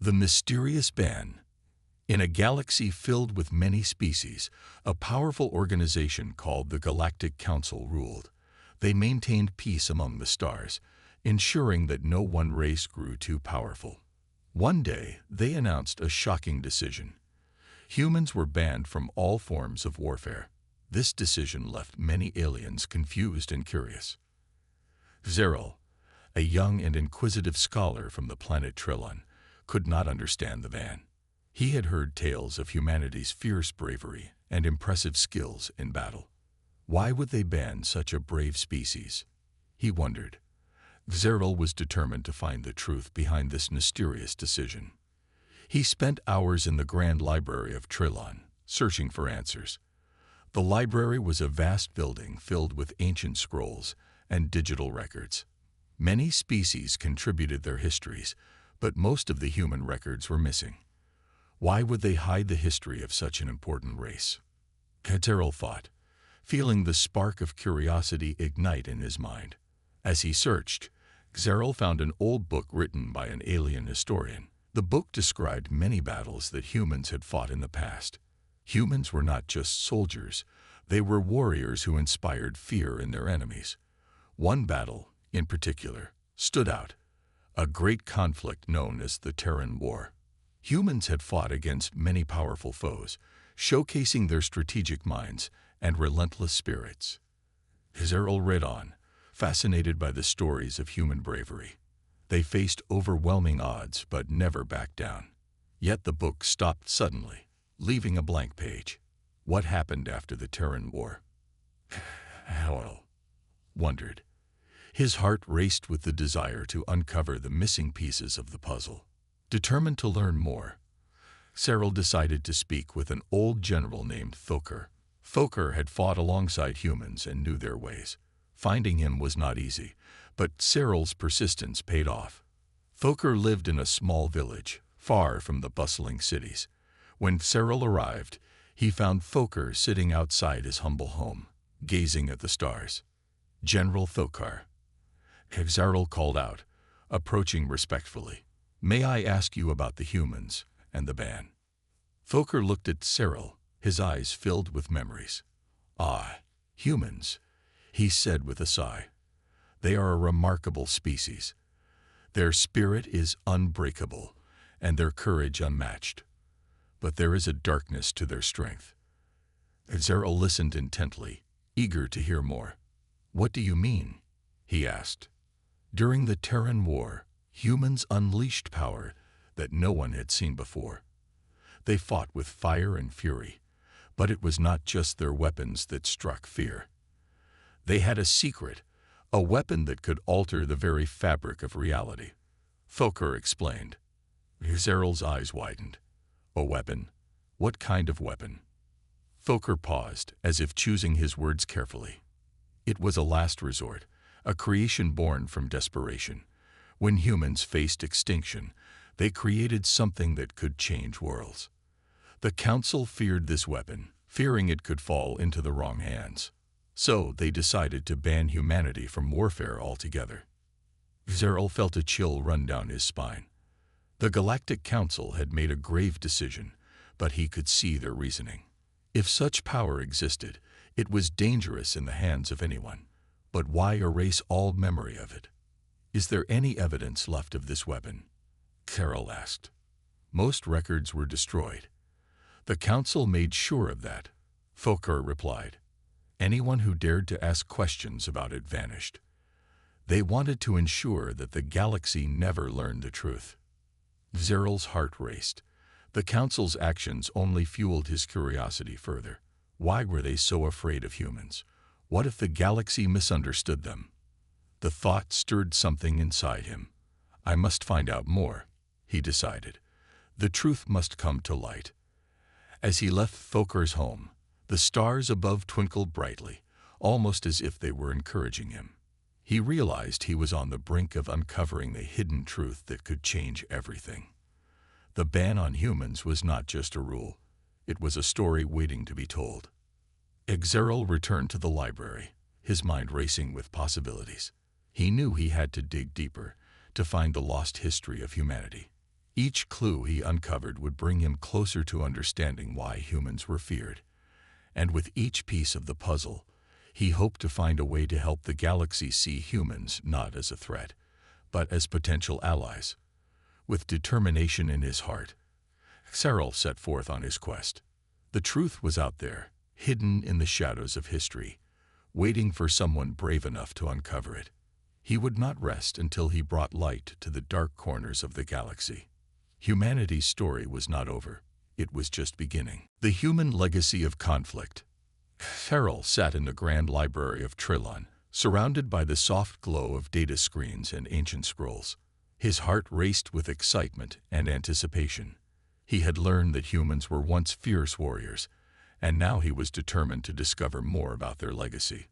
The mysterious ban. In a galaxy filled with many species, a powerful organization called the Galactic Council ruled. They maintained peace among the stars, ensuring that no one race grew too powerful. One day, they announced a shocking decision. Humans were banned from all forms of warfare. This decision left many aliens confused and curious. Zeril, a young and inquisitive scholar from the planet Trillon, could not understand the ban. He had heard tales of humanity's fierce bravery and impressive skills in battle. Why would they ban such a brave species? He wondered. Zeril was determined to find the truth behind this mysterious decision. He spent hours in the Grand Library of Trillon, searching for answers. The library was a vast building filled with ancient scrolls and digital records. Many species contributed their histories, but most of the human records were missing. Why would they hide the history of such an important race? Zeril thought, feeling the spark of curiosity ignite in his mind. As he searched, Zeril found an old book written by an alien historian. The book described many battles that humans had fought in the past. Humans were not just soldiers, they were warriors who inspired fear in their enemies. One battle, in particular, stood out, a great conflict known as the Terran War. Humans had fought against many powerful foes, showcasing their strategic minds and relentless spirits. Zeril read on, fascinated by the stories of human bravery. They faced overwhelming odds but never backed down. Yet the book stopped suddenly, leaving a blank page. What happened after the Terran War? Zeril wondered. His heart raced with the desire to uncover the missing pieces of the puzzle. Determined to learn more, Zeril decided to speak with an old general named Thokar. Thokar had fought alongside humans and knew their ways. Finding him was not easy, but Zeril's persistence paid off. Thokar lived in a small village, far from the bustling cities. When Zeril arrived, he found Thokar sitting outside his humble home, gazing at the stars. General Thokar. Zeril called out, approaching respectfully. May I ask you about the humans and the ban? Thokar looked at Zeril, his eyes filled with memories. Ah, humans, he said with a sigh. They are a remarkable species. Their spirit is unbreakable, and their courage unmatched. But there is a darkness to their strength. Zeril listened intently, eager to hear more. What do you mean? He asked. During the Terran War, humans unleashed power that no one had seen before. They fought with fire and fury, but it was not just their weapons that struck fear. They had a secret, a weapon that could alter the very fabric of reality. Thokar explained. Zeril's eyes widened. A weapon? What kind of weapon? Thokar paused, as if choosing his words carefully. It was a last resort, a creation born from desperation. When humans faced extinction, they created something that could change worlds. The Council feared this weapon, fearing it could fall into the wrong hands. So they decided to ban humanity from warfare altogether. Zeril felt a chill run down his spine. The Galactic Council had made a grave decision, but he could see their reasoning. If such power existed, it was dangerous in the hands of anyone. But why erase all memory of it? Is there any evidence left of this weapon? Zeril asked. Most records were destroyed. The Council made sure of that, Thokar replied. Anyone who dared to ask questions about it vanished. They wanted to ensure that the galaxy never learned the truth. Zeril's heart raced. The Council's actions only fueled his curiosity further. Why were they so afraid of humans? What if the galaxy misunderstood them? The thought stirred something inside him. I must find out more, he decided. The truth must come to light. As he left Thokar's home, the stars above twinkled brightly, almost as if they were encouraging him. He realized he was on the brink of uncovering the hidden truth that could change everything. The ban on humans was not just a rule. It was a story waiting to be told. Zeril returned to the library, his mind racing with possibilities. He knew he had to dig deeper to find the lost history of humanity. Each clue he uncovered would bring him closer to understanding why humans were feared. And with each piece of the puzzle, he hoped to find a way to help the galaxy see humans not as a threat, but as potential allies. With determination in his heart, Cyril set forth on his quest. The truth was out there, hidden in the shadows of history, waiting for someone brave enough to uncover it. He would not rest until he brought light to the dark corners of the galaxy. Humanity's story was not over. It was just beginning. The human legacy of conflict. Cyril sat in the grand library of Trilon, surrounded by the soft glow of data screens and ancient scrolls. His heart raced with excitement and anticipation. He had learned that humans were once fierce warriors, and now he was determined to discover more about their legacy.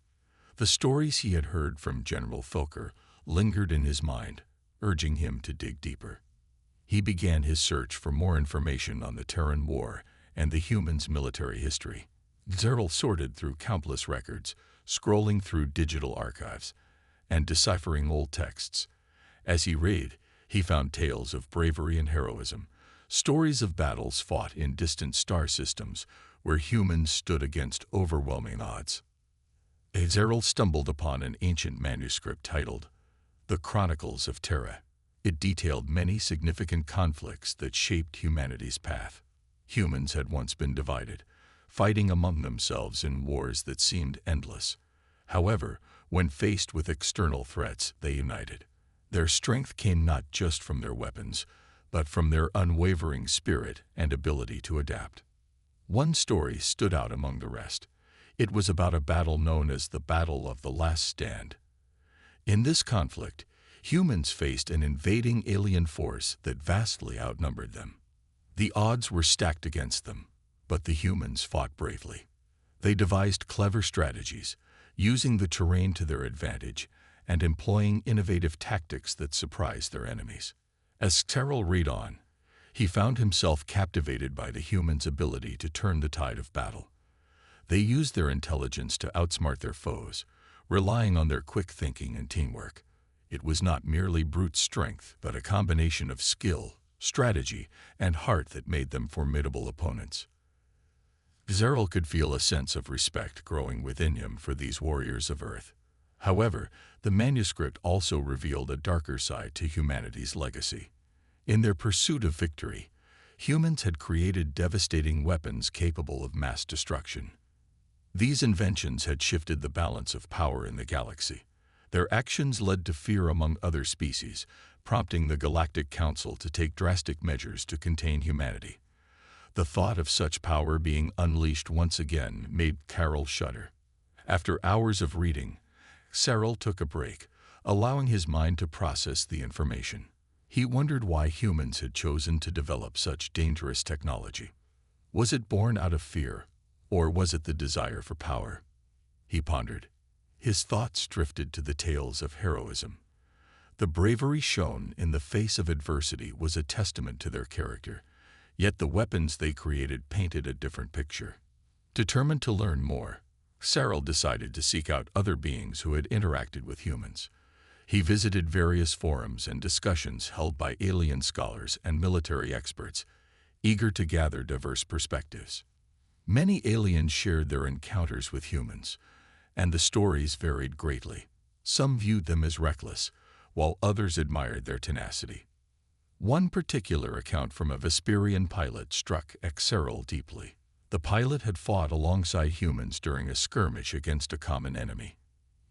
The stories he had heard from General Fokker lingered in his mind, urging him to dig deeper. He began his search for more information on the Terran War and the humans' military history. Cyril sorted through countless records, scrolling through digital archives, and deciphering old texts. As he read, he found tales of bravery and heroism, stories of battles fought in distant star systems where humans stood against overwhelming odds. Cyril stumbled upon an ancient manuscript titled The Chronicles of Terra. It detailed many significant conflicts that shaped humanity's path. Humans had once been divided, fighting among themselves in wars that seemed endless. However, when faced with external threats, they united. Their strength came not just from their weapons, but from their unwavering spirit and ability to adapt. One story stood out among the rest. It was about a battle known as the Battle of the Last Stand. In this conflict, humans faced an invading alien force that vastly outnumbered them. The odds were stacked against them, but the humans fought bravely. They devised clever strategies, using the terrain to their advantage and employing innovative tactics that surprised their enemies. As Cyril read on, he found himself captivated by the humans' ability to turn the tide of battle. They used their intelligence to outsmart their foes, relying on their quick thinking and teamwork. It was not merely brute strength, but a combination of skill, strategy, and heart that made them formidable opponents. Cyril could feel a sense of respect growing within him for these warriors of Earth. However, the manuscript also revealed a darker side to humanity's legacy. In their pursuit of victory, humans had created devastating weapons capable of mass destruction. These inventions had shifted the balance of power in the galaxy. Their actions led to fear among other species, prompting the Galactic Council to take drastic measures to contain humanity. The thought of such power being unleashed once again made Cyril shudder. After hours of reading, Cyril took a break, allowing his mind to process the information. He wondered why humans had chosen to develop such dangerous technology. Was it born out of fear, or was it the desire for power? He pondered. His thoughts drifted to the tales of heroism. The bravery shown in the face of adversity was a testament to their character, yet the weapons they created painted a different picture. Determined to learn more, Cyril decided to seek out other beings who had interacted with humans. He visited various forums and discussions held by alien scholars and military experts, eager to gather diverse perspectives. Many aliens shared their encounters with humans, and the stories varied greatly. Some viewed them as reckless, while others admired their tenacity. One particular account from a Vesperian pilot struck Cyril deeply. The pilot had fought alongside humans during a skirmish against a common enemy.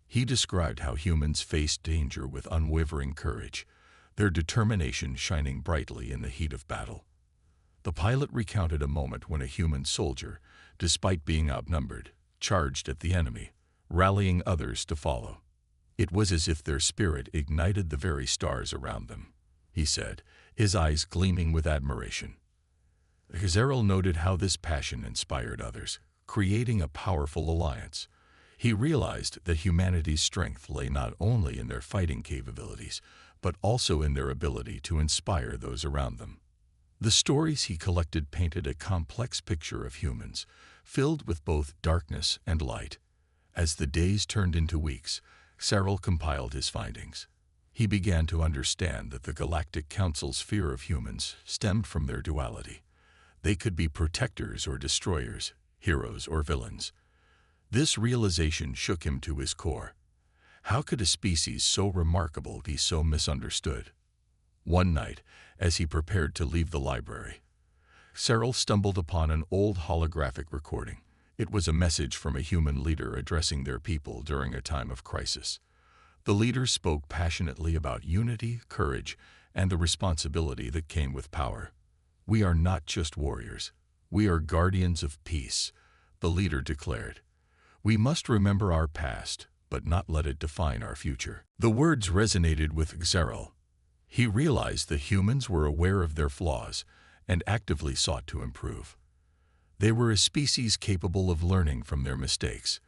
He described how humans faced danger with unwavering courage, their determination shining brightly in the heat of battle. The pilot recounted a moment when a human soldier, despite being outnumbered, charged at the enemy, rallying others to follow. It was as if their spirit ignited the very stars around them, he said, his eyes gleaming with admiration. Cyril noted how this passion inspired others, creating a powerful alliance. He realized that humanity's strength lay not only in their fighting capabilities, but also in their ability to inspire those around them. The stories he collected painted a complex picture of humans, filled with both darkness and light. As the days turned into weeks, Cyril compiled his findings. He began to understand that the Galactic Council's fear of humans stemmed from their duality. They could be protectors or destroyers, heroes or villains. This realization shook him to his core. How could a species so remarkable be so misunderstood? One night, as he prepared to leave the library, Cyril stumbled upon an old holographic recording. It was a message from a human leader addressing their people during a time of crisis. The leader spoke passionately about unity, courage, and the responsibility that came with power. "We are not just warriors. We are guardians of peace," the leader declared. "We must remember our past, but not let it define our future." The words resonated with Cyril. He realized that humans were aware of their flaws and actively sought to improve. They were a species capable of learning from their mistakes.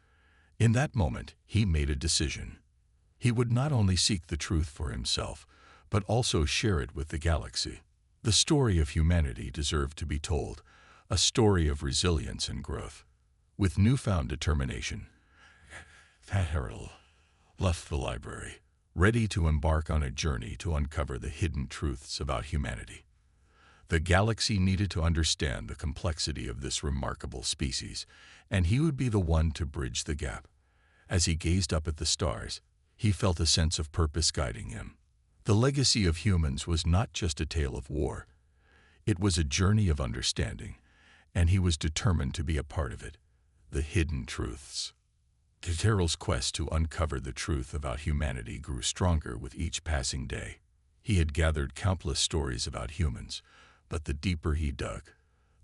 In that moment, he made a decision. He would not only seek the truth for himself, but also share it with the galaxy. The story of humanity deserved to be told, a story of resilience and growth. With newfound determination, Cyril left the library, ready to embark on a journey to uncover the hidden truths about humanity. The galaxy needed to understand the complexity of this remarkable species, and he would be the one to bridge the gap. As he gazed up at the stars, he felt a sense of purpose guiding him. The legacy of humans was not just a tale of war. It was a journey of understanding, and he was determined to be a part of it. The hidden truths. Cyril's quest to uncover the truth about humanity grew stronger with each passing day. He had gathered countless stories about humans, but the deeper he dug,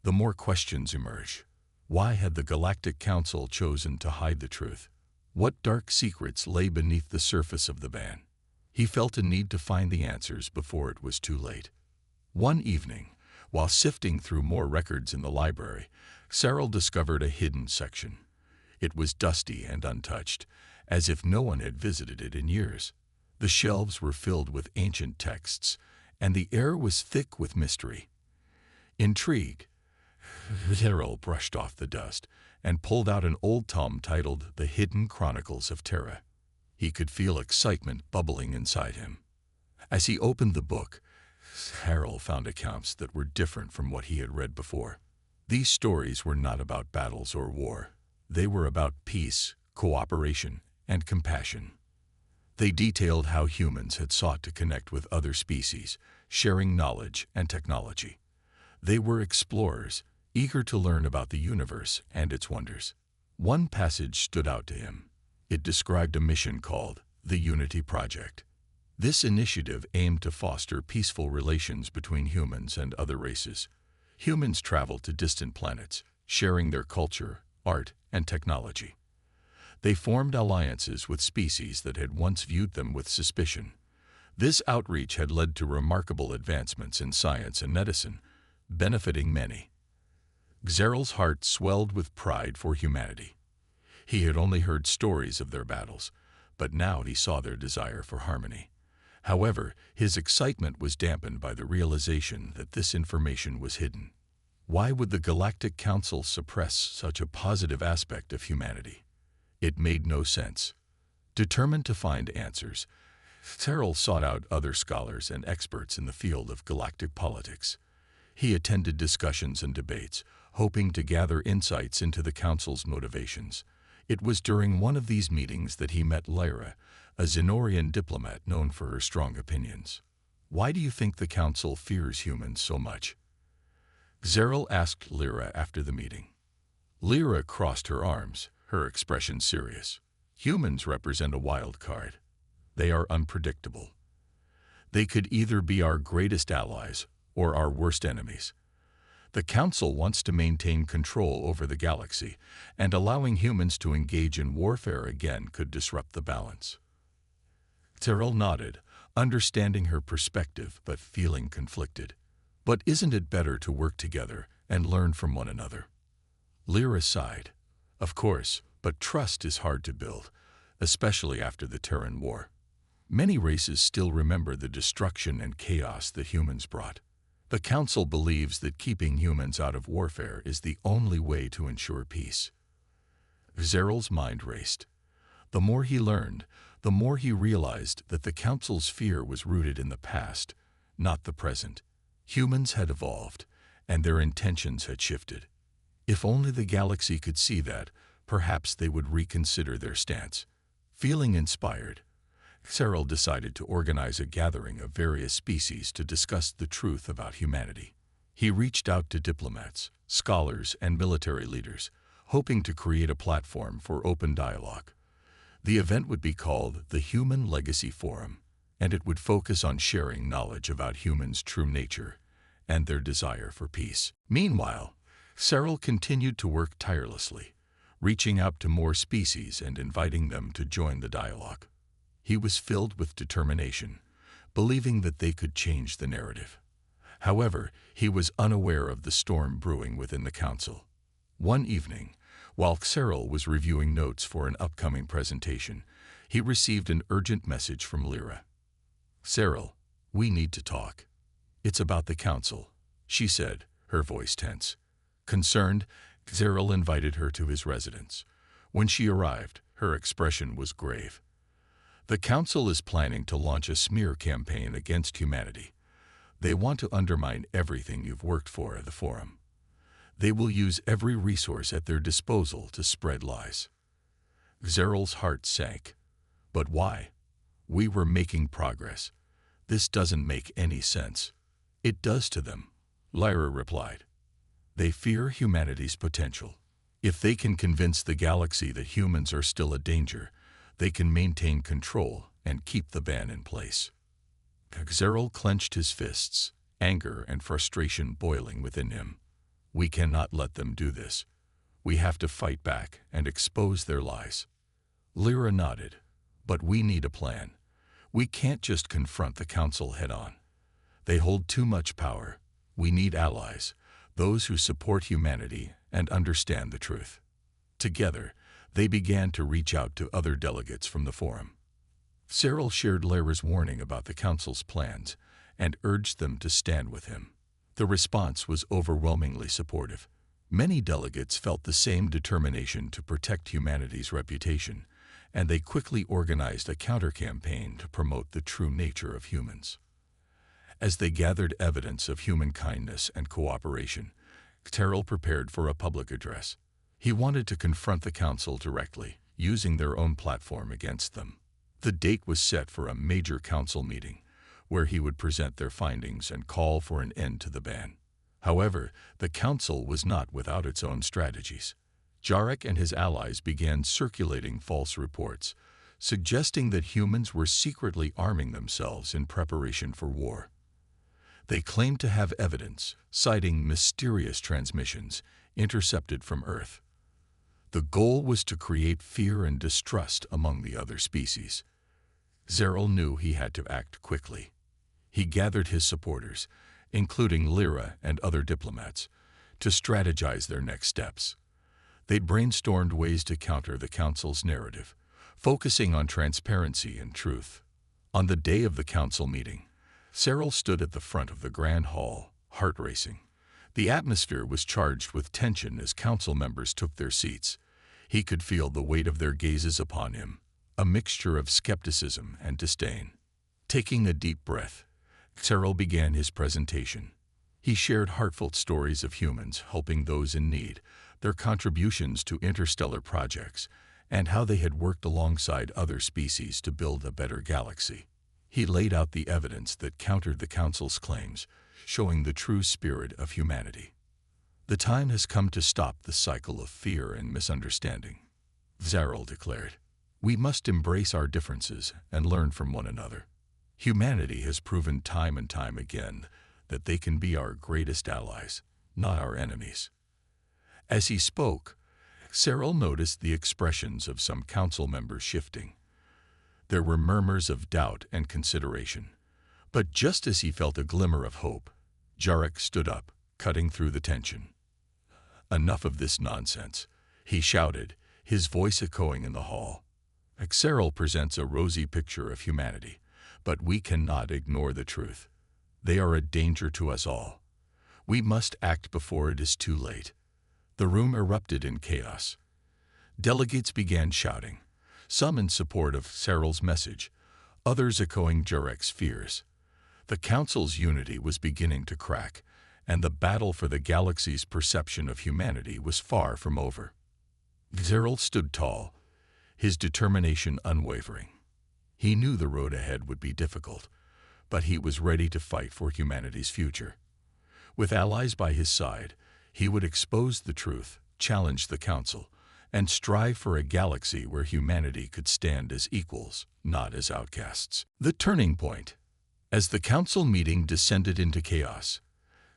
the more questions emerged. Why had the Galactic Council chosen to hide the truth? What dark secrets lay beneath the surface of the ban? He felt a need to find the answers before it was too late. One evening, while sifting through more records in the library, Cyril discovered a hidden section. It was dusty and untouched, as if no one had visited it in years. The shelves were filled with ancient texts, and the air was thick with mystery. Intrigued, Cyril brushed off the dust and pulled out an old tome titled The Hidden Chronicles of Terra. He could feel excitement bubbling inside him. As he opened the book, Cyril found accounts that were different from what he had read before. These stories were not about battles or war. They were about peace, cooperation, and compassion. They detailed how humans had sought to connect with other species, sharing knowledge and technology. They were explorers, eager to learn about the universe and its wonders. One passage stood out to him. It described a mission called the Unity Project. This initiative aimed to foster peaceful relations between humans and other races. Humans traveled to distant planets, sharing their culture, art, and technology. They formed alliances with species that had once viewed them with suspicion. This outreach had led to remarkable advancements in science and medicine, benefiting many. Cyril's heart swelled with pride for humanity. He had only heard stories of their battles, but now he saw their desire for harmony. However, his excitement was dampened by the realization that this information was hidden. Why would the Galactic Council suppress such a positive aspect of humanity? It made no sense. Determined to find answers, Cyril sought out other scholars and experts in the field of galactic politics. He attended discussions and debates, hoping to gather insights into the Council's motivations. It was during one of these meetings that he met Lyra, a Xenorian diplomat known for her strong opinions. "Why do you think the Council fears humans so much?" Cyril asked Lyra after the meeting. Lyra crossed her arms, her expression serious. "Humans represent a wild card. They are unpredictable. They could either be our greatest allies or our worst enemies. The Council wants to maintain control over the galaxy, and allowing humans to engage in warfare again could disrupt the balance." Cyril nodded, understanding her perspective but feeling conflicted. "But isn't it better to work together and learn from one another?" Lyra sighed. "Of course, but trust is hard to build, especially after the Terran War. Many races still remember the destruction and chaos that humans brought. The Council believes that keeping humans out of warfare is the only way to ensure peace." Cyril's mind raced. The more he learned, the more he realized that the Council's fear was rooted in the past, not the present. Humans had evolved, and their intentions had shifted. If only the galaxy could see that, perhaps they would reconsider their stance. Feeling inspired, Cyril decided to organize a gathering of various species to discuss the truth about humanity. He reached out to diplomats, scholars, and military leaders, hoping to create a platform for open dialogue. The event would be called the Human Legacy Forum, and it would focus on sharing knowledge about humans' true nature and their desire for peace. Meanwhile, Cyril continued to work tirelessly, reaching out to more species and inviting them to join the dialogue. He was filled with determination, believing that they could change the narrative. However, he was unaware of the storm brewing within the Council. One evening, while Cyril was reviewing notes for an upcoming presentation, he received an urgent message from Lyra. "Cyril, we need to talk." "It's about the Council," she said, her voice tense. Concerned, Cyril invited her to his residence. When she arrived, her expression was grave. "The Council is planning to launch a smear campaign against humanity. They want to undermine everything you've worked for at the Forum. They will use every resource at their disposal to spread lies." Cyril's heart sank. "But why? We were making progress. This doesn't make any sense." "It does to them," Lyra replied. "They fear humanity's potential. If they can convince the galaxy that humans are still a danger, they can maintain control and keep the ban in place." Cyril clenched his fists, anger and frustration boiling within him. "We cannot let them do this. We have to fight back and expose their lies." Lyra nodded. "But we need a plan. We can't just confront the Council head-on. They hold too much power. We need allies, those who support humanity and understand the truth." Together, they began to reach out to other delegates from the Forum. Cyril shared Lyra's warning about the Council's plans and urged them to stand with him. The response was overwhelmingly supportive. Many delegates felt the same determination to protect humanity's reputation, and they quickly organized a counter-campaign to promote the true nature of humans. As they gathered evidence of human kindness and cooperation, Cyril prepared for a public address. He wanted to confront the Council directly, using their own platform against them. The date was set for a major Council meeting, where he would present their findings and call for an end to the ban. However, the Council was not without its own strategies. Jarek and his allies began circulating false reports, suggesting that humans were secretly arming themselves in preparation for war. They claimed to have evidence, citing mysterious transmissions intercepted from Earth. The goal was to create fear and distrust among the other species. Cyril knew he had to act quickly. He gathered his supporters, including Lyra and other diplomats, to strategize their next steps. They brainstormed ways to counter the Council's narrative, focusing on transparency and truth. On the day of the Council meeting, Cyril stood at the front of the Grand Hall, heart racing. The atmosphere was charged with tension as Council members took their seats. He could feel the weight of their gazes upon him, a mixture of skepticism and disdain. Taking a deep breath, Cyril began his presentation. He shared heartfelt stories of humans helping those in need, their contributions to interstellar projects, and how they had worked alongside other species to build a better galaxy. He laid out the evidence that countered the Council's claims, showing the true spirit of humanity. "The time has come to stop the cycle of fear and misunderstanding," Cyril declared. "We must embrace our differences and learn from one another. Humanity has proven time and time again that they can be our greatest allies, not our enemies." As he spoke, Cyril noticed the expressions of some Council members shifting. There were murmurs of doubt and consideration. But just as he felt a glimmer of hope, Jarek stood up, cutting through the tension. "Enough of this nonsense," he shouted, his voice echoing in the hall. "Cyril presents a rosy picture of humanity, but we cannot ignore the truth. They are a danger to us all. We must act before it is too late." The room erupted in chaos. Delegates began shouting, some in support of Cyril's message, others echoing Jarek's fears. The Council's unity was beginning to crack, and the battle for the galaxy's perception of humanity was far from over. Cyril stood tall, his determination unwavering. He knew the road ahead would be difficult, but he was ready to fight for humanity's future. With allies by his side, he would expose the truth, challenge the Council, and strive for a galaxy where humanity could stand as equals, not as outcasts. The turning point. As the Council meeting descended into chaos,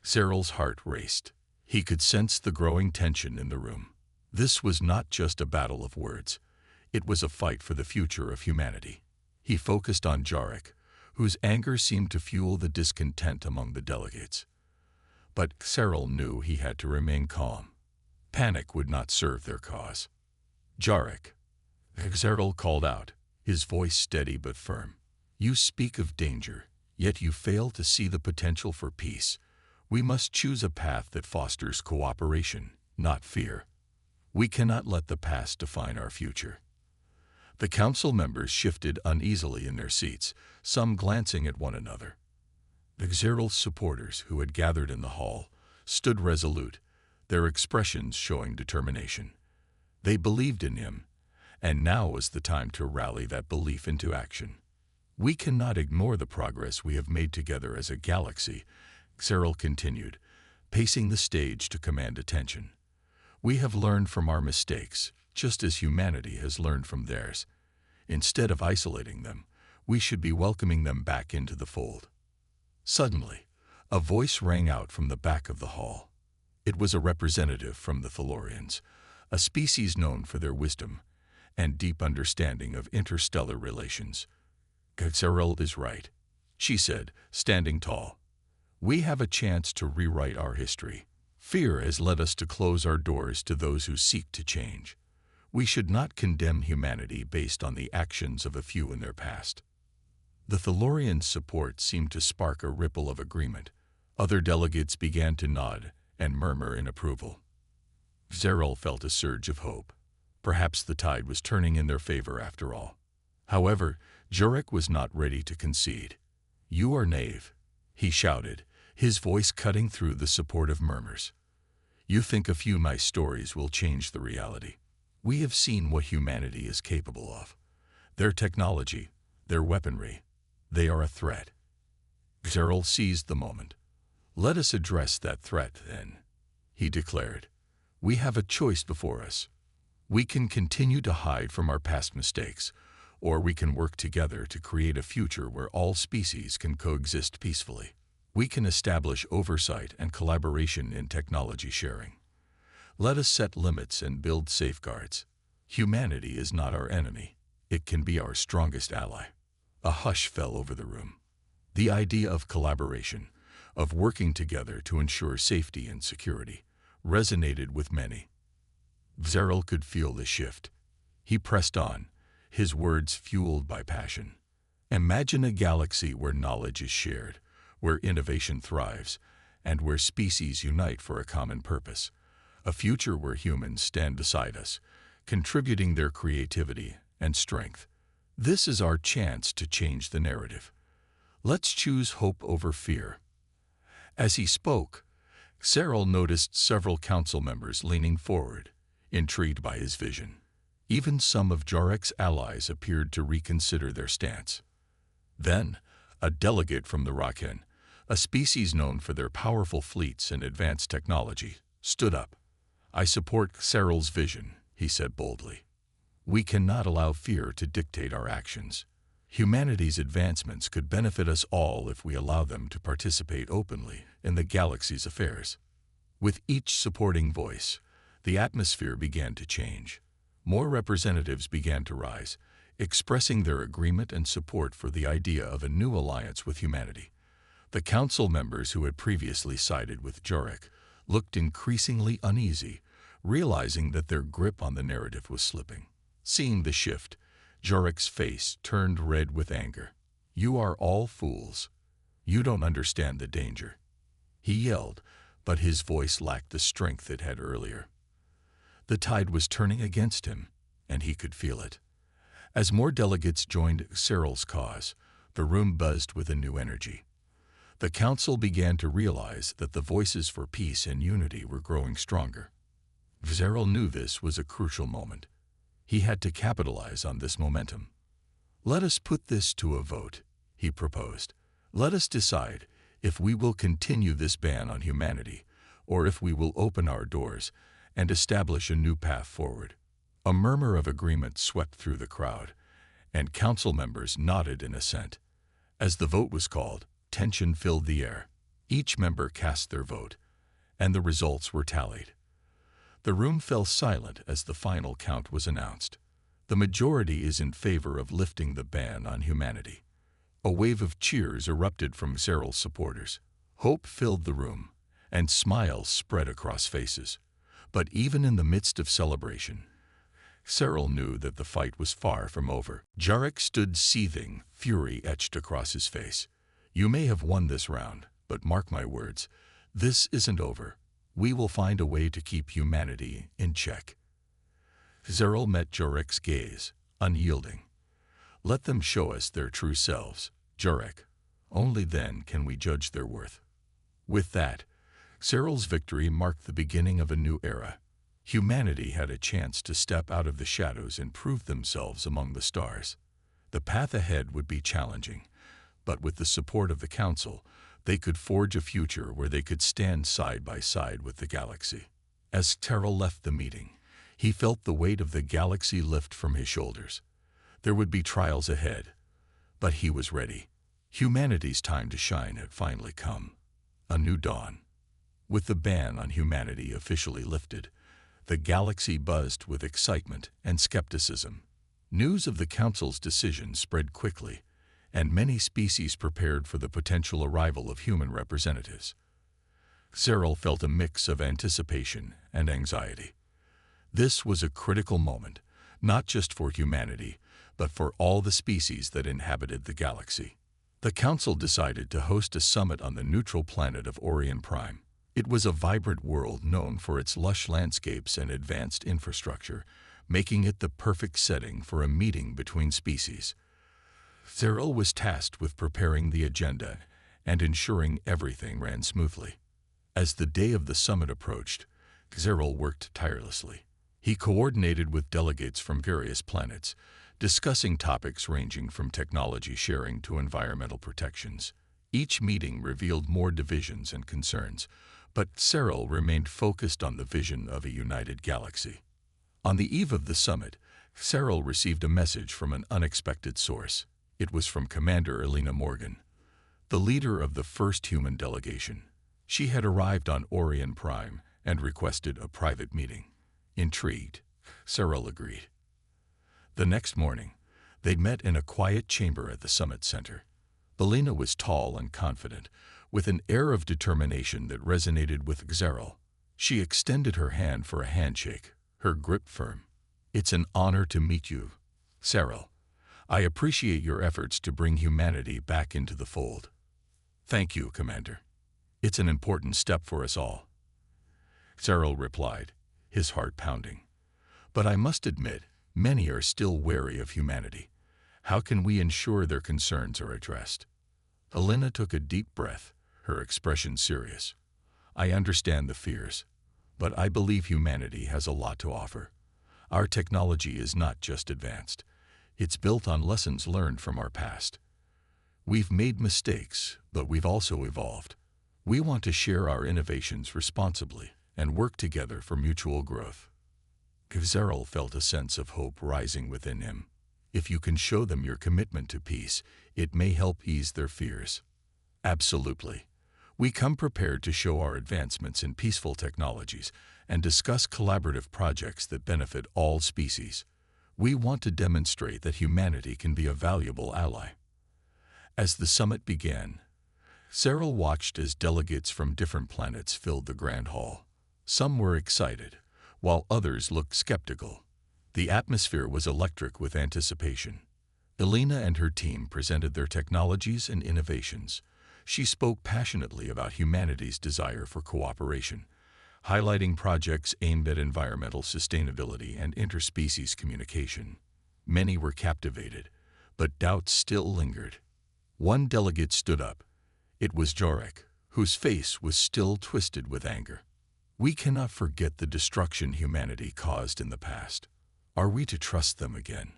Cyril's heart raced. He could sense the growing tension in the room. This was not just a battle of words. It was a fight for the future of humanity. He focused on Jarek, whose anger seemed to fuel the discontent among the delegates. But Cyril knew he had to remain calm. Panic would not serve their cause. Jarek, Cyril called out, his voice steady but firm. You speak of danger, yet you fail to see the potential for peace. We must choose a path that fosters cooperation, not fear. We cannot let the past define our future. The Council members shifted uneasily in their seats, some glancing at one another. Cyril's supporters, who had gathered in the hall, stood resolute, their expressions showing determination. They believed in him, and now was the time to rally that belief into action. We cannot ignore the progress we have made together as a galaxy, Cyril continued, pacing the stage to command attention. We have learned from our mistakes, just as humanity has learned from theirs. Instead of isolating them, we should be welcoming them back into the fold. Suddenly, a voice rang out from the back of the hall. It was a representative from the Thalorians, a species known for their wisdom and deep understanding of interstellar relations. Cyril is right, she said, standing tall. We have a chance to rewrite our history. Fear has led us to close our doors to those who seek to change. We should not condemn humanity based on the actions of a few in their past. The Thalorians' support seemed to spark a ripple of agreement. Other delegates began to nod and murmur in approval. Cyril felt a surge of hope. Perhaps the tide was turning in their favor after all. However, Jarek was not ready to concede. You are naive, he shouted, his voice cutting through the supportive murmurs. You think a few my stories will change the reality. We have seen what humanity is capable of. Their technology, their weaponry, they are a threat. Cyril seized the moment. Let us address that threat, then, he declared. We have a choice before us. We can continue to hide from our past mistakes, or we can work together to create a future where all species can coexist peacefully. We can establish oversight and collaboration in technology sharing. Let us set limits and build safeguards. Humanity is not our enemy. It can be our strongest ally. A hush fell over the room. The idea of collaboration, of working together to ensure safety and security, resonated with many. Cyril could feel the shift. He pressed on, his words fueled by passion. Imagine a galaxy where knowledge is shared, where innovation thrives, and where species unite for a common purpose. A future where humans stand beside us, contributing their creativity and strength. This is our chance to change the narrative. Let's choose hope over fear. As he spoke, Cyril noticed several council members leaning forward, intrigued by his vision. Even some of Jarek's allies appeared to reconsider their stance. Then, a delegate from the Raken, a species known for their powerful fleets and advanced technology, stood up. I support Cyril's vision, he said boldly. We cannot allow fear to dictate our actions. Humanity's advancements could benefit us all if we allow them to participate openly in the galaxy's affairs. With each supporting voice, the atmosphere began to change. More representatives began to rise, expressing their agreement and support for the idea of a new alliance with humanity. The council members who had previously sided with Jarek looked increasingly uneasy, realizing that their grip on the narrative was slipping. Seeing the shift, Jarek's face turned red with anger. You are all fools. You don't understand the danger. He yelled, but his voice lacked the strength it had earlier. The tide was turning against him, and he could feel it. As more delegates joined Cyril's cause, the room buzzed with a new energy. The council began to realize that the voices for peace and unity were growing stronger. Cyril knew this was a crucial moment. He had to capitalize on this momentum. "Let us put this to a vote," he proposed. "Let us decide if we will continue this ban on humanity, or if we will open our doors and establish a new path forward." A murmur of agreement swept through the crowd, and council members nodded in assent. As the vote was called, tension filled the air. Each member cast their vote, and the results were tallied. The room fell silent as the final count was announced. The majority is in favor of lifting the ban on humanity. A wave of cheers erupted from Cyril's supporters. Hope filled the room, and smiles spread across faces. But even in the midst of celebration, Cyril knew that the fight was far from over. Jarek stood seething, fury etched across his face. "You may have won this round, but mark my words, this isn't over. We will find a way to keep humanity in check." Cyril met Jarek's gaze, unyielding. "Let them show us their true selves, Jarek. Only then can we judge their worth." With that, Cyril's victory marked the beginning of a new era. Humanity had a chance to step out of the shadows and prove themselves among the stars. The path ahead would be challenging, but with the support of the Council, they could forge a future where they could stand side by side with the galaxy. As Cyril left the meeting, he felt the weight of the galaxy lift from his shoulders. There would be trials ahead, but he was ready. Humanity's time to shine had finally come. A new dawn. With the ban on humanity officially lifted, the galaxy buzzed with excitement and skepticism. News of the Council's decision spread quickly, and many species prepared for the potential arrival of human representatives. Cyril felt a mix of anticipation and anxiety. This was a critical moment, not just for humanity, but for all the species that inhabited the galaxy. The Council decided to host a summit on the neutral planet of Orion Prime. It was a vibrant world known for its lush landscapes and advanced infrastructure, making it the perfect setting for a meeting between species. Cyril was tasked with preparing the agenda and ensuring everything ran smoothly. As the day of the summit approached, Cyril worked tirelessly. He coordinated with delegates from various planets, discussing topics ranging from technology sharing to environmental protections. Each meeting revealed more divisions and concerns, but Cyril remained focused on the vision of a united galaxy. On the eve of the summit, Cyril received a message from an unexpected source. It was from Commander Elena Morgan, the leader of the first human delegation. She had arrived on Orion Prime and requested a private meeting. Intrigued, Cyril agreed. The next morning, they met in a quiet chamber at the summit center. Elena was tall and confident, with an air of determination that resonated with Cyril. She extended her hand for a handshake, her grip firm. "It's an honor to meet you, Cyril. I appreciate your efforts to bring humanity back into the fold." "Thank you, Commander. It's an important step for us all," Cyril replied, his heart pounding. "But I must admit, many are still wary of humanity. How can we ensure their concerns are addressed?" Elena took a deep breath, her expression serious. "I understand the fears, but I believe humanity has a lot to offer. Our technology is not just advanced. It's built on lessons learned from our past. We've made mistakes, but we've also evolved. We want to share our innovations responsibly and work together for mutual growth." Cyril felt a sense of hope rising within him. If you can show them your commitment to peace, it may help ease their fears. "Absolutely. We come prepared to show our advancements in peaceful technologies and discuss collaborative projects that benefit all species. We want to demonstrate that humanity can be a valuable ally." As the summit began, Cyril watched as delegates from different planets filled the grand hall. Some were excited, while others looked skeptical. The atmosphere was electric with anticipation. Elena and her team presented their technologies and innovations. She spoke passionately about humanity's desire for cooperation, highlighting projects aimed at environmental sustainability and interspecies communication. Many were captivated, but doubts still lingered. One delegate stood up. It was Jarek, whose face was still twisted with anger. We cannot forget the destruction humanity caused in the past. Are we to trust them again?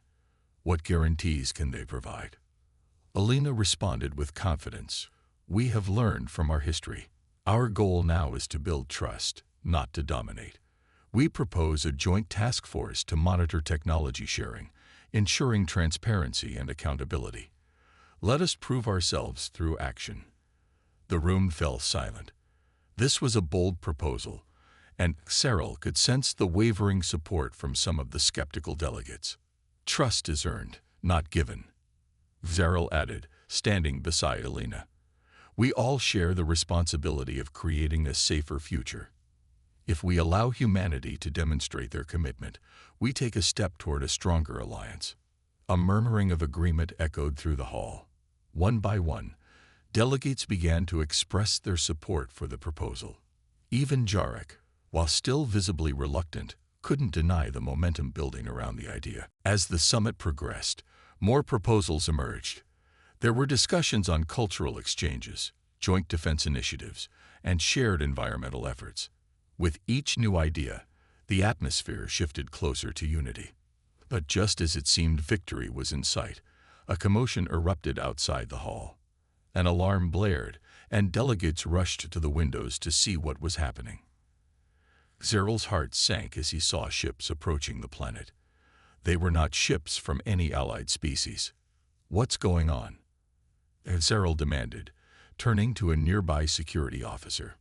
What guarantees can they provide? Alina responded with confidence. We have learned from our history. Our goal now is to build trust, not to dominate. We propose a joint task force to monitor technology sharing, ensuring transparency and accountability. Let us prove ourselves through action. The room fell silent. This was a bold proposal, and Cyril could sense the wavering support from some of the skeptical delegates. Trust is earned, not given, Cyril added, standing beside Alina. We all share the responsibility of creating a safer future. If we allow humanity to demonstrate their commitment, we take a step toward a stronger alliance. A murmuring of agreement echoed through the hall. One by one, delegates began to express their support for the proposal. Even Jarek, while still visibly reluctant, couldn't deny the momentum building around the idea. As the summit progressed, more proposals emerged. There were discussions on cultural exchanges, joint defense initiatives, and shared environmental efforts. With each new idea, the atmosphere shifted closer to unity. But just as it seemed victory was in sight, a commotion erupted outside the hall. An alarm blared, and delegates rushed to the windows to see what was happening. Cyril's heart sank as he saw ships approaching the planet. They were not ships from any allied species. What's going on? Cyril demanded, turning to a nearby security officer.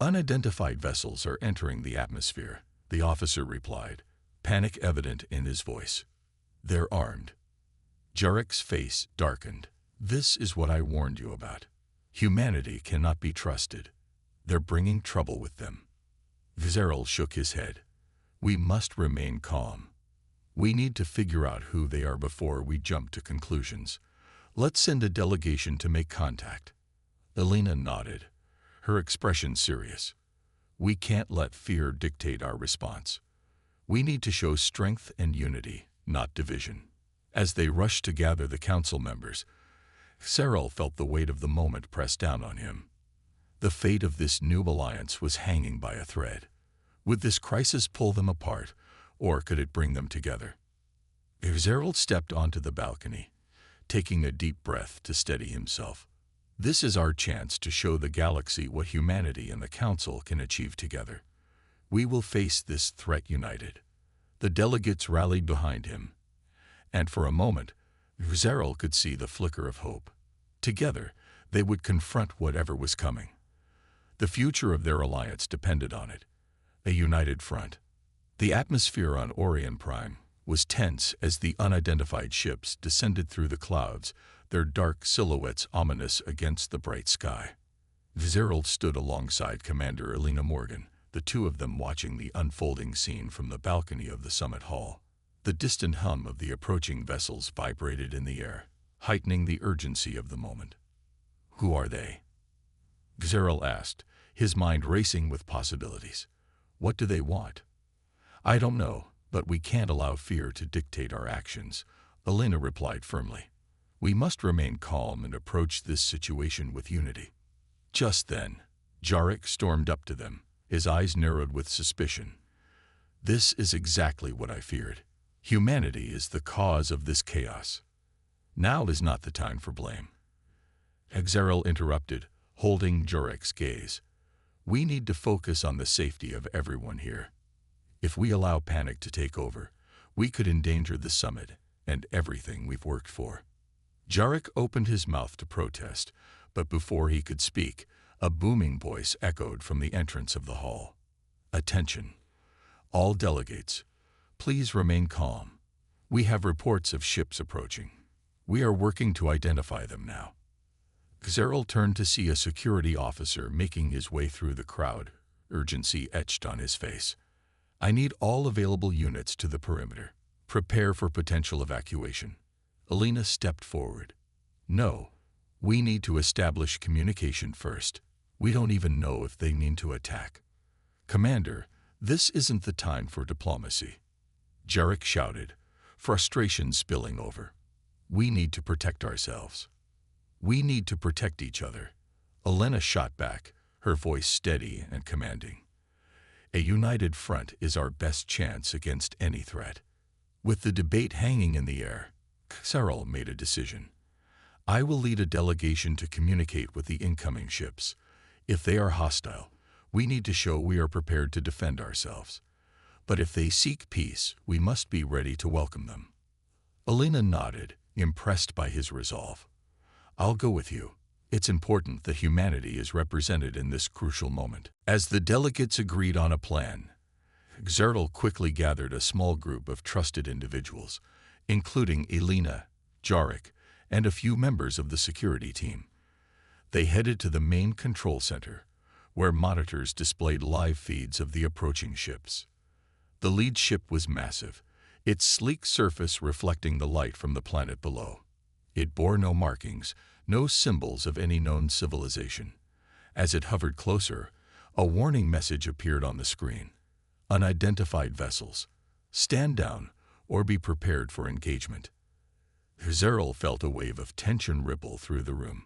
Unidentified vessels are entering the atmosphere, the officer replied, panic evident in his voice. They're armed. Jarek's face darkened. This is what I warned you about. Humanity cannot be trusted. They're bringing trouble with them. Cyril shook his head. We must remain calm. We need to figure out who they are before we jump to conclusions. Let's send a delegation to make contact. Alina nodded, her expression serious. We can't let fear dictate our response. We need to show strength and unity, not division. As they rushed to gather the council members, Cyril felt the weight of the moment press down on him. The fate of this new alliance was hanging by a thread. Would this crisis pull them apart, or could it bring them together? Cyril stepped onto the balcony, taking a deep breath to steady himself. This is our chance to show the galaxy what humanity and the Council can achieve together. We will face this threat united. The delegates rallied behind him, and for a moment, Cyril could see the flicker of hope. Together, they would confront whatever was coming. The future of their alliance depended on it. A united front. The atmosphere on Orion Prime was tense as the unidentified ships descended through the clouds, their dark silhouettes ominous against the bright sky. Cyril stood alongside Commander Alina Morgan, the two of them watching the unfolding scene from the balcony of the summit hall. The distant hum of the approaching vessels vibrated in the air, heightening the urgency of the moment. Who are they? Cyril asked, his mind racing with possibilities. What do they want? I don't know, but we can't allow fear to dictate our actions, Alina replied firmly. We must remain calm and approach this situation with unity. Just then, Jarek stormed up to them, his eyes narrowed with suspicion. This is exactly what I feared. Humanity is the cause of this chaos. Now is not the time for blame. Cyril interrupted, holding Jarek's gaze. We need to focus on the safety of everyone here. If we allow panic to take over, we could endanger the summit and everything we've worked for. Jarek opened his mouth to protest, but before he could speak, a booming voice echoed from the entrance of the hall. Attention! All delegates, please remain calm. We have reports of ships approaching. We are working to identify them now. Cyril turned to see a security officer making his way through the crowd, urgency etched on his face. I need all available units to the perimeter. Prepare for potential evacuation. Alina stepped forward. No, we need to establish communication first. We don't even know if they mean to attack. Commander, this isn't the time for diplomacy. Jarek shouted, frustration spilling over. We need to protect ourselves. We need to protect each other. Elena shot back, her voice steady and commanding. A united front is our best chance against any threat. With the debate hanging in the air, Cyril made a decision. I will lead a delegation to communicate with the incoming ships. If they are hostile, we need to show we are prepared to defend ourselves. But if they seek peace, we must be ready to welcome them. Elena nodded, impressed by his resolve. I'll go with you. It's important that humanity is represented in this crucial moment. As the delegates agreed on a plan, Xerl quickly gathered a small group of trusted individuals, including Elena, Jarek, and a few members of the security team. They headed to the main control center, where monitors displayed live feeds of the approaching ships. The lead ship was massive, its sleek surface reflecting the light from the planet below. It bore no markings, no symbols of any known civilization. As it hovered closer, a warning message appeared on the screen. Unidentified vessels. Stand down or be prepared for engagement. Xerl felt a wave of tension ripple through the room.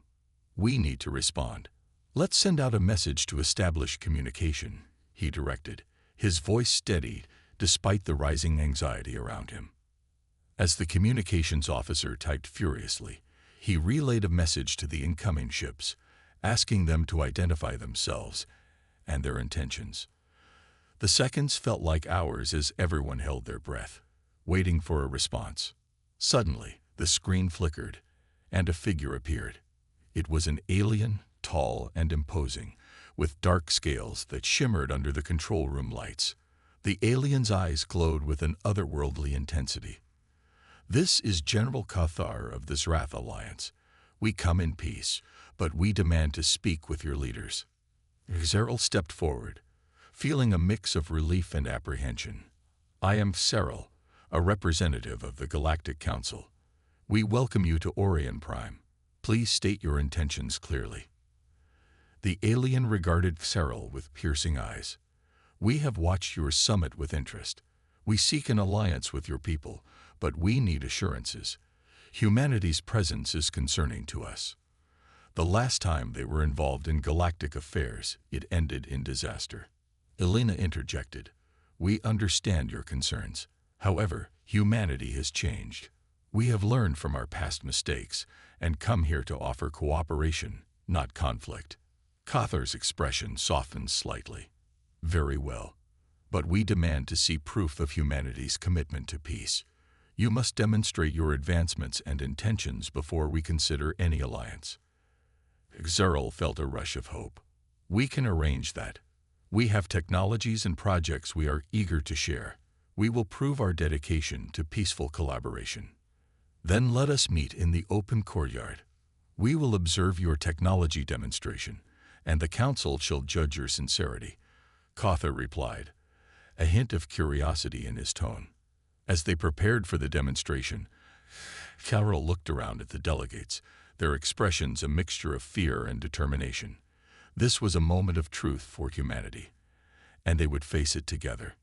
We need to respond. Let's send out a message to establish communication, he directed, his voice steady despite the rising anxiety around him. As the communications officer typed furiously, he relayed a message to the incoming ships, asking them to identify themselves and their intentions. The seconds felt like hours as everyone held their breath, waiting for a response. Suddenly, the screen flickered, and a figure appeared. It was an alien, tall and imposing, with dark scales that shimmered under the control room lights. The alien's eyes glowed with an otherworldly intensity. This is General Cathar of the Zrath Alliance. We come in peace, but we demand to speak with your leaders. Xerl stepped forward, feeling a mix of relief and apprehension. I am Cyril, a representative of the Galactic Council. We welcome you to Orion Prime. Please state your intentions clearly. The alien regarded Cyril with piercing eyes. We have watched your summit with interest. We seek an alliance with your people, but we need assurances. Humanity's presence is concerning to us. The last time they were involved in galactic affairs, it ended in disaster. Elena interjected. We understand your concerns. However, humanity has changed. We have learned from our past mistakes and come here to offer cooperation, not conflict. Cathar's expression softened slightly. Very well. But we demand to see proof of humanity's commitment to peace. You must demonstrate your advancements and intentions before we consider any alliance. Xerl felt a rush of hope. We can arrange that. We have technologies and projects we are eager to share. We will prove our dedication to peaceful collaboration. Then let us meet in the open courtyard. We will observe your technology demonstration, and the council shall judge your sincerity. Cathar replied, a hint of curiosity in his tone. As they prepared for the demonstration, Carol looked around at the delegates, their expressions a mixture of fear and determination. This was a moment of truth for humanity, and they would face it together.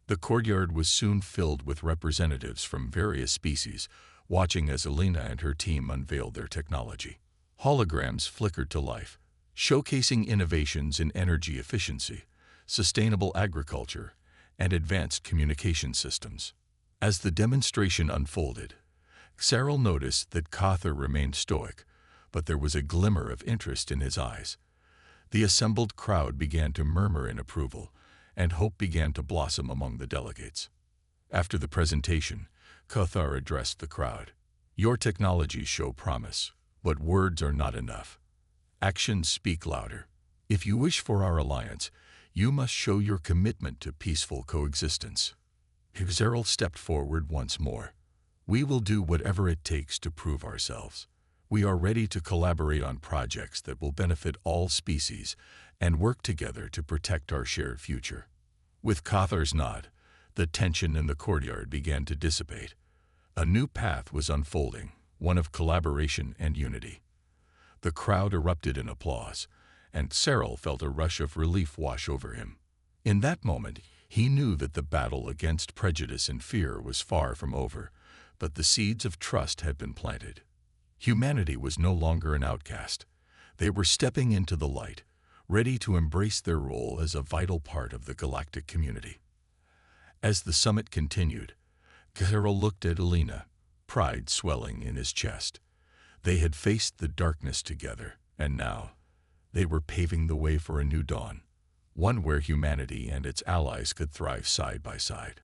The courtyard was soon filled with representatives from various species, watching as Elena and her team unveiled their technology. Holograms flickered to life, showcasing innovations in energy efficiency, sustainable agriculture, and advanced communication systems. As the demonstration unfolded, Cyril noticed that Cathar remained stoic, but there was a glimmer of interest in his eyes. The assembled crowd began to murmur in approval, and hope began to blossom among the delegates. After the presentation, Cathar addressed the crowd. Your technologies show promise, but words are not enough. Actions speak louder. If you wish for our alliance, you must show your commitment to peaceful coexistence. Xerl stepped forward once more. We will do whatever it takes to prove ourselves. We are ready to collaborate on projects that will benefit all species and work together to protect our shared future. With Cathar's nod, the tension in the courtyard began to dissipate. A new path was unfolding, one of collaboration and unity. The crowd erupted in applause, and Cyril felt a rush of relief wash over him. In that moment, he knew that the battle against prejudice and fear was far from over, But the seeds of trust had been planted. Humanity was no longer an outcast. They were stepping into the light, ready to embrace their role as a vital part of the galactic community. As the summit continued, Carol looked at Alina, pride swelling in his chest. They had faced the darkness together, and now they were paving the way for a new dawn, one where humanity and its allies could thrive side by side.